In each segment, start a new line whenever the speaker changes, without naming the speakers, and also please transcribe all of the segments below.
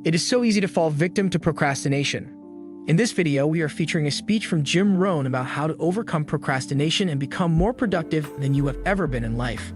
It is so easy to fall victim to procrastination. In this video, we are featuring a speech from Jim Rohn about how to overcome procrastination and become more productive than you have ever been in life.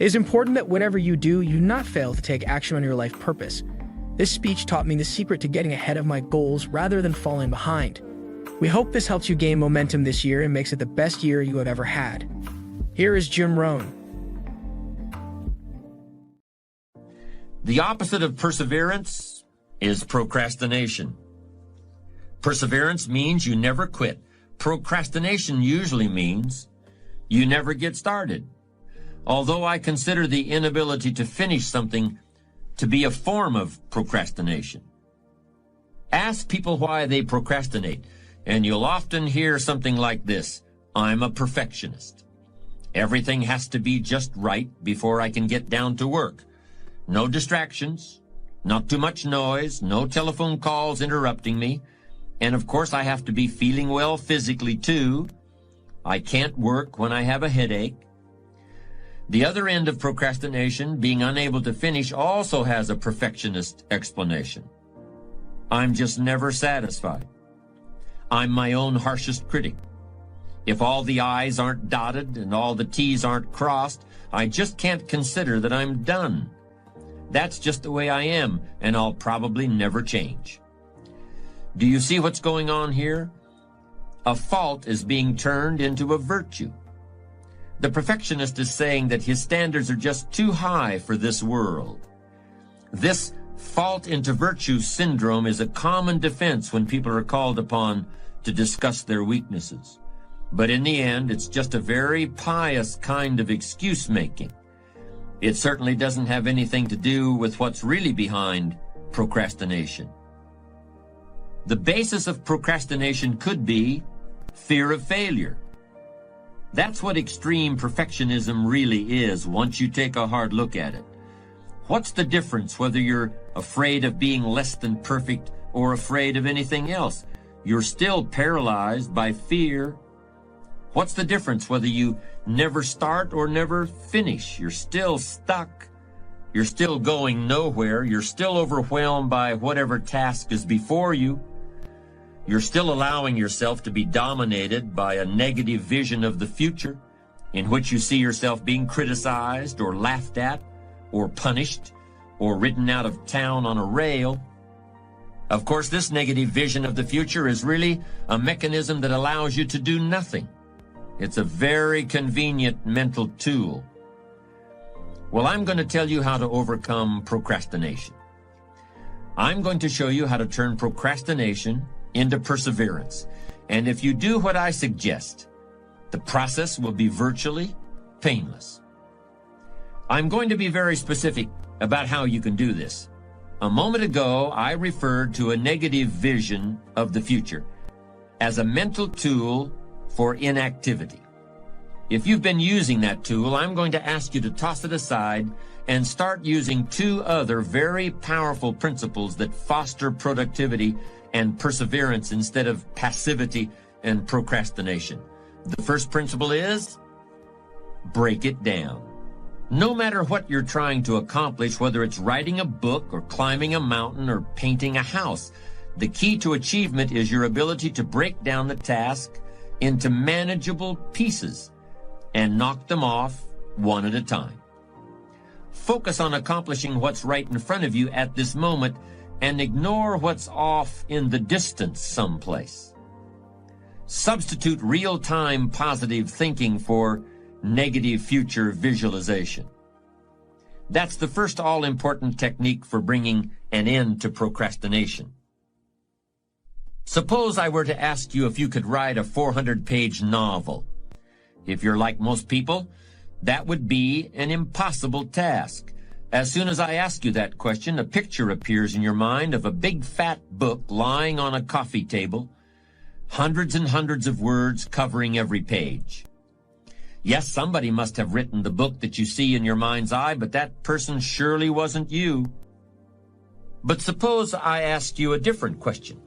It is important that whatever you do not fail to take action on your life purpose. This speech taught me the secret to getting ahead of my goals rather than falling behind. We hope this helps you gain momentum this year and makes it the best year you have ever had. Here is Jim Rohn.
The opposite of perseverance is procrastination. Perseverance means you never quit. Procrastination usually means you never get started. Although I consider the inability to finish something to be a form of procrastination. Ask people why they procrastinate, and you'll often hear something like this: I'm a perfectionist. Everything has to be just right before I can get down to work. No distractions, not too much noise, no telephone calls interrupting me, and of course I have to be feeling well physically too. I can't work when I have a headache. The other end of procrastination, being unable to finish, also has a perfectionist explanation. I'm just never satisfied. I'm my own harshest critic. If all the I's aren't dotted and all the T's aren't crossed, I just can't consider that I'm done. That's just the way I am, and I'll probably never change. Do you see what's going on here? A fault is being turned into a virtue. The perfectionist is saying that his standards are just too high for this world. This fault into virtue syndrome is a common defense when people are called upon to discuss their weaknesses. But in the end, it's just a very pious kind of excuse-making. It certainly doesn't have anything to do with what's really behind procrastination. The basis of procrastination could be fear of failure. That's what extreme perfectionism really is once you take a hard look at it. What's the difference whether you're afraid of being less than perfect or afraid of anything else? You're still paralyzed by fear. What's the difference whether you never start or never finish? You're still stuck. You're still going nowhere. You're still overwhelmed by whatever task is before you. You're still allowing yourself to be dominated by a negative vision of the future in which you see yourself being criticized or laughed at or punished or ridden out of town on a rail. Of course, this negative vision of the future is really a mechanism that allows you to do nothing. It's a very convenient mental tool. Well, I'm going to tell you how to overcome procrastination. I'm going to show you how to turn procrastination into perseverance. And if you do what I suggest, the process will be virtually painless. I'm going to be very specific about how you can do this. A moment ago, I referred to a negative vision of the future as a mental tool for inactivity. If you've been using that tool, I'm going to ask you to toss it aside and start using two other very powerful principles that foster productivity and perseverance instead of passivity and procrastination. The first principle is break it down. No matter what you're trying to accomplish, whether it's writing a book or climbing a mountain or painting a house, the key to achievement is your ability to break down the task into manageable pieces and knock them off one at a time. Focus on accomplishing what's right in front of you at this moment and ignore what's off in the distance someplace. Substitute real-time positive thinking for negative future visualization. That's the first all-important technique for bringing an end to procrastination. Suppose I were to ask you if you could write a 400-page novel. If you're like most people, that would be an impossible task. As soon as I ask you that question, a picture appears in your mind of a big fat book lying on a coffee table, hundreds and hundreds of words covering every page. Yes, somebody must have written the book that you see in your mind's eye, but that person surely wasn't you. But suppose I asked you a different question.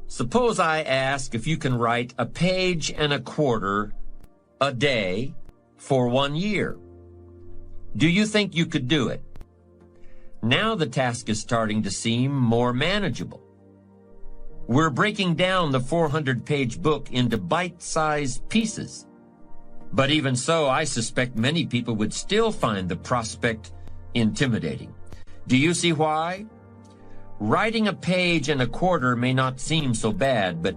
Suppose I ask if you can write a page and a quarter a day for 1 year. Do you think you could do it? Now the task is starting to seem more manageable. We're breaking down the 400-page book into bite-sized pieces. But even so, I suspect many people would still find the prospect intimidating. Do you see why? Writing a page and a quarter may not seem so bad, but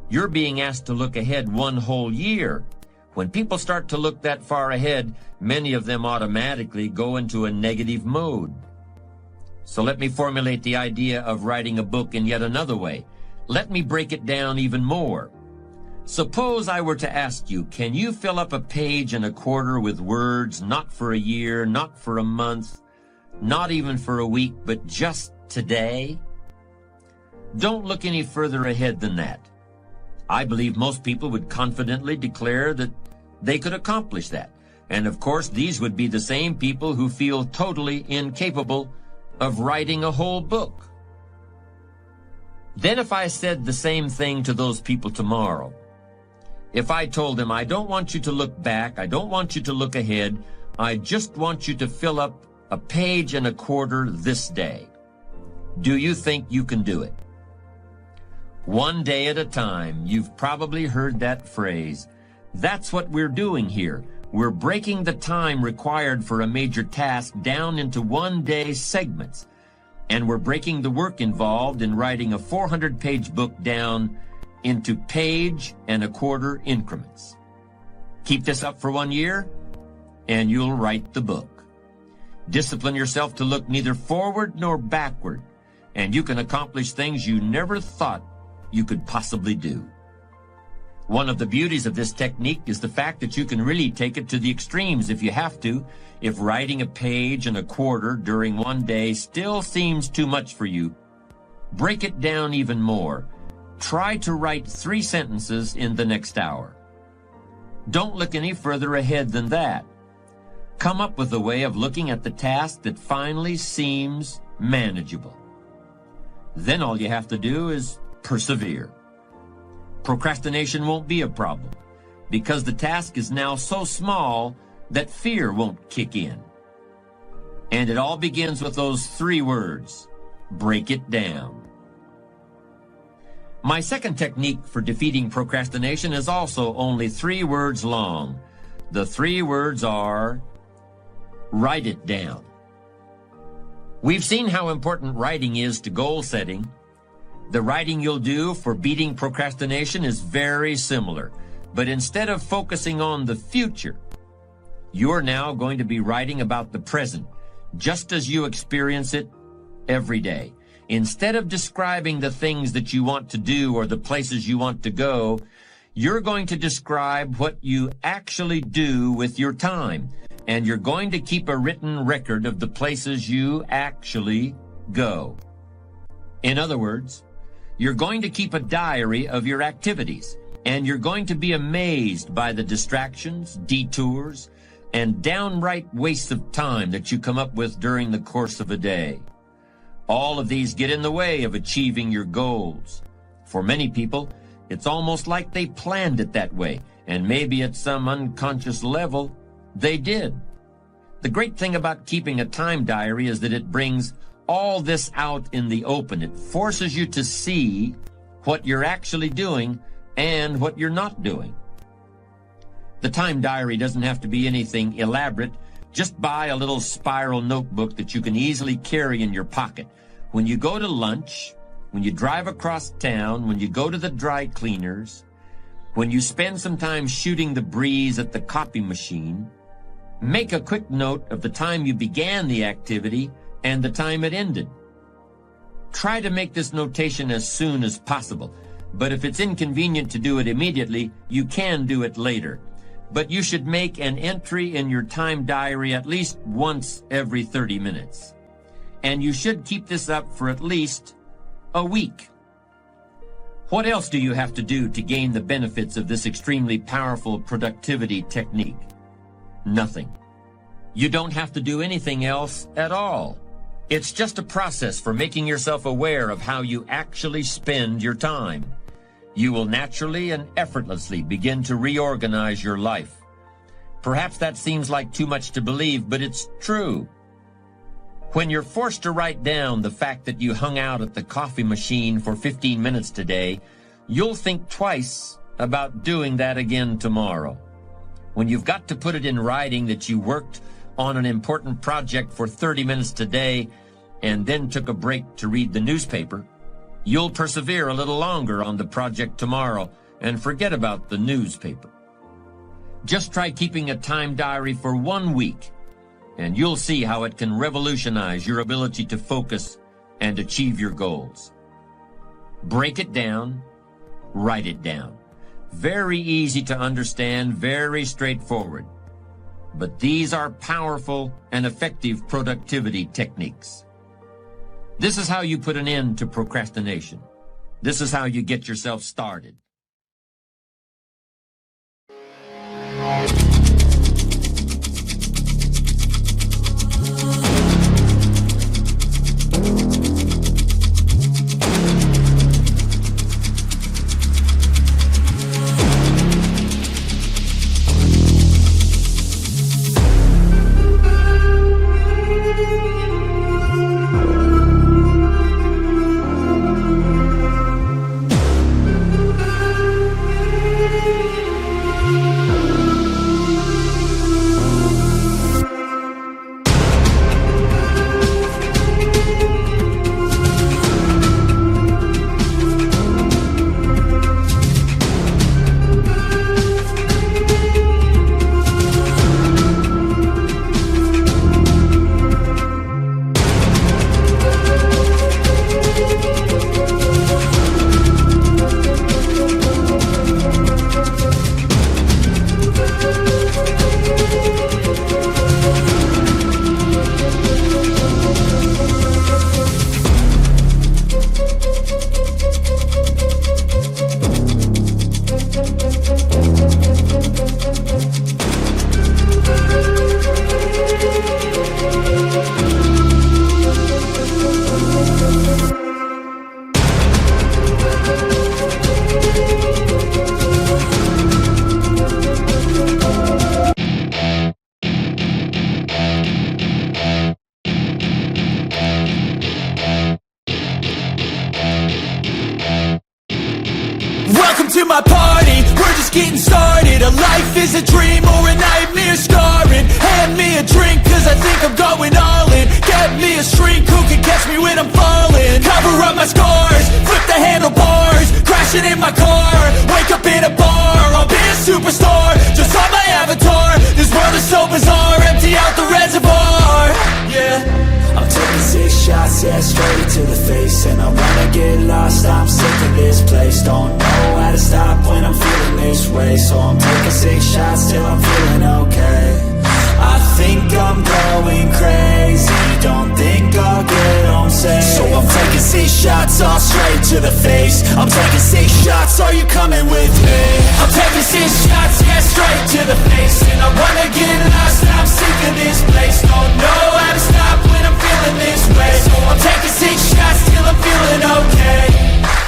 you're being asked to look ahead one whole year. When people start to look that far ahead, many of them automatically go into a negative mode. So let me formulate the idea of writing a book in yet another way. Let me break it down even more. Suppose I were to ask you, can you fill up a page and a quarter with words not for a year, not for a month, not even for a week, but just today? Don't look any further ahead than that. I believe most people would confidently declare that they could accomplish that. And of course, these would be the same people who feel totally incapable of writing a whole book. Then if I said the same thing to those people tomorrow, if I told them, I don't want you to look back, I don't want you to look ahead, I just want you to fill up a page and a quarter this day, do you think you can do it? One day at a time. You've probably heard that phrase. That's what we're doing here. We're breaking the time required for a major task down into one-day segments. And we're breaking the work involved in writing a 400-page book down into page and a quarter increments. Keep this up for 1 year, and you'll write the book. Discipline yourself to look neither forward nor backward, and you can accomplish things you never thought you could possibly do. One of the beauties of this technique is the fact that you can really take it to the extremes if you have to. If writing a page and a quarter during one day still seems too much for you, break it down even more. Try to write 3 sentences in the next hour. Don't look any further ahead than that. Come up with a way of looking at the task that finally seems manageable. Then all you have to do is persevere. Procrastination won't be a problem because the task is now so small that fear won't kick in. And it all begins with those 3 words: break it down. My second technique for defeating procrastination is also only 3 words long. The 3 words are, write it down. We've seen how important writing is to goal setting. The writing you'll do for beating procrastination is very similar, but instead of focusing on the future, you're now going to be writing about the present, just as you experience it every day. Instead of describing the things that you want to do or the places you want to go, you're going to describe what you actually do with your time, and you're going to keep a written record of the places you actually go. In other words, you're going to keep a diary of your activities, and you're going to be amazed by the distractions, detours, and downright wastes of time that you come up with during the course of a day. All of these get in the way of achieving your goals. For many people, it's almost like they planned it that way, and maybe at some unconscious level, they did. The great thing about keeping a time diary is that it brings all this out in the open. It forces you to see what you're actually doing and what you're not doing. The time diary doesn't have to be anything elaborate. Just buy a little spiral notebook that you can easily carry in your pocket. When you go to lunch, when you drive across town, when you go to the dry cleaners, when you spend some time shooting the breeze at the copy machine, make a quick note of the time you began the activity and the time it ended. Try to make this notation as soon as possible, but if it's inconvenient to do it immediately, you can do it later. But you should make an entry in your time diary at least once every 30 minutes. And you should keep this up for at least a week. What else do you have to do to gain the benefits of this extremely powerful productivity technique? Nothing. You don't have to do anything else at all. It's just a process for making yourself aware of how you actually spend your time. You will naturally and effortlessly begin to reorganize your life. Perhaps that seems like too much to believe, but it's true. When you're forced to write down the fact that you hung out at the coffee machine for 15 minutes today, you'll think twice about doing that again tomorrow. When you've got to put it in writing that you worked on an important project for 30 minutes today and then took a break to read the newspaper, you'll persevere a little longer on the project tomorrow and forget about the newspaper. Just try keeping a time diary for 1 week, and you'll see how it can revolutionize your ability to focus and achieve your goals. Break it down, write it down. Very easy to understand, very straightforward. But these are powerful and effective productivity techniques. This is how you put an end to procrastination. This is how you get yourself started.
To my party, we're just getting started. A life is a dream or a nightmare scarring. Hand me a drink cause I think I'm going all in. Get me a shrink who can catch me when I'm falling. Cover up my scars, flip the handlebars. Crashing in my car, wake up in a bar. I'll be a superstar, just on my avatar. This world is so bizarre, empty out the reservoir. Yeah, I'm taking 6 shots, yeah, straight to the face. And I wanna get lost, I'm sick of this place. Don't know how to stop when I'm feeling this way. So I'm taking 6 shots till I'm feeling okay. I think I'm going crazy, don't think I'll get home safe. So I'm taking 6 shots, all straight to the face. I'm taking 6 shots, are you coming with me? I'm taking 6 shots, yeah, straight to the face. And I wanna get lost, I'm sick of this place. Don't know how to stop when I'm feeling this way. So I'm taking 6 shots till I'm feeling okay.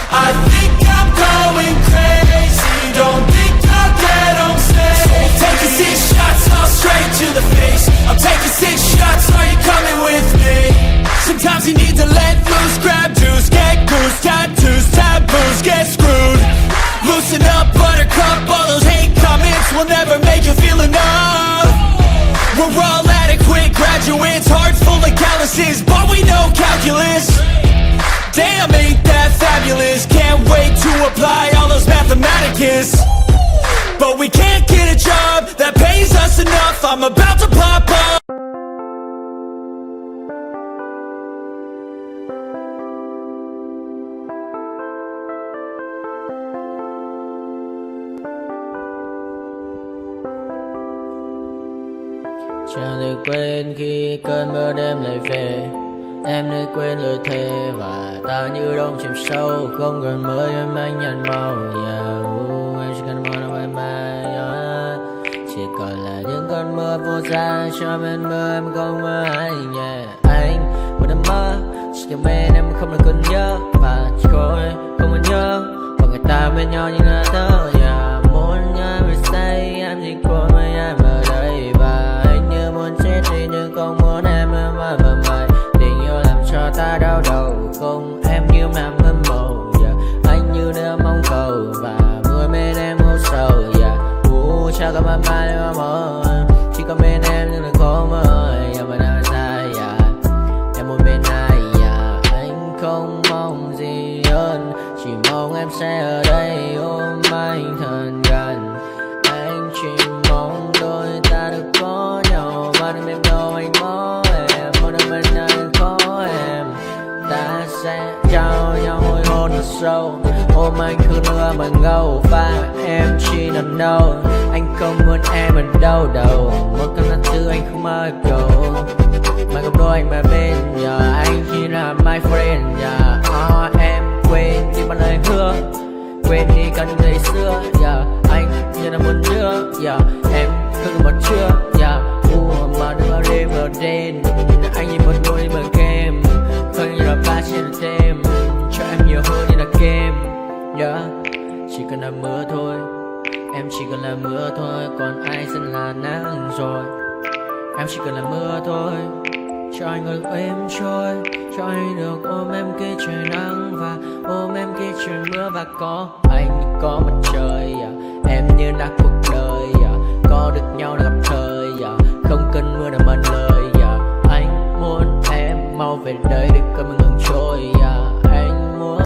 I think I'm going crazy, don't think I'll get home safe. So I'm taking 6 shots, all straight to the face. I'm taking 6 shots, are you coming with me? Sometimes you need to let loose, grab juice, get goose, tattoos, taboos, get screwed. Loosen up, buttercup, all those hate comments will never make you feel enough. We're all adequate graduates, hearts full of calluses, but we know calculus. Damn, ain't that fabulous? Can't wait to apply all those mathematicus. But we can't get a job that pays us enough. I'm about to pop up.
Chẳng được quên khi cơn mưa đêm lại về. Em đã quên lời thề và ta như đông chìm sâu. Không còn mơ em anh nhận màu. Em chỉ cần mơ nào em mai. Chỉ còn là những cơn mưa vô giá. Cho bên mơ em không mơ ai. Anh một đêm mơ chỉ cần bên em không được cần nhớ. Và chỉ có em không muốn nhớ. Và người ta bên nhau như ngã thơ. Muốn nhớ về say em chỉ có mấy em ở đây. Và anh như muốn chết đi nhưng không muốn em mãi và mãi. cho ta đau đầu. Cùng em như mà mơ mộng, anh như đứa mong cầu và mưa bên em ngủ sầu. Chắc có mãi mãi mà mơ, chỉ có bên em nhưng là khó mơ. Mà nào dài em muốn bên ai anh không mong gì hơn, chỉ mong em sẽ ở đây ôm anh thật gần. Anh chỉ mong đôi ta được có nhau mà đừng em đâu anh có em, một đêm bên anh có em. Ta sẽ trao nhau môi hôn thật sâu, ôm anh cứ nữa mà ngâu và em chỉ nằm đâu. Anh không muốn em ở đâu đâu, một cơn tháng tư anh không mơ cầu mà không đôi anh mà bên giờ anh chỉ là my friend. Em quên đi bao lời hứa, quên đi cả những ngày xưa. Anh như là một đứa em không một chưa mà đừng đêm ở đêm. Anh như một đôi mà game không như là ba trên đêm, cho em nhiều hơn như là game. Chỉ cần là mưa thôi, em chỉ cần là mưa thôi, còn ai sẽ là nắng rồi. Em chỉ cần là mưa thôi, cho anh ngược êm trôi, cho anh được ôm em khi trời nắng và ôm em khi trời mưa. Và có anh có mặt trời, em như là cuộc đời, có được nhau là gặp thời, không cần mưa để mần lời. Anh muốn em mau về đây để cơn mưa ngừng trôi. Anh muốn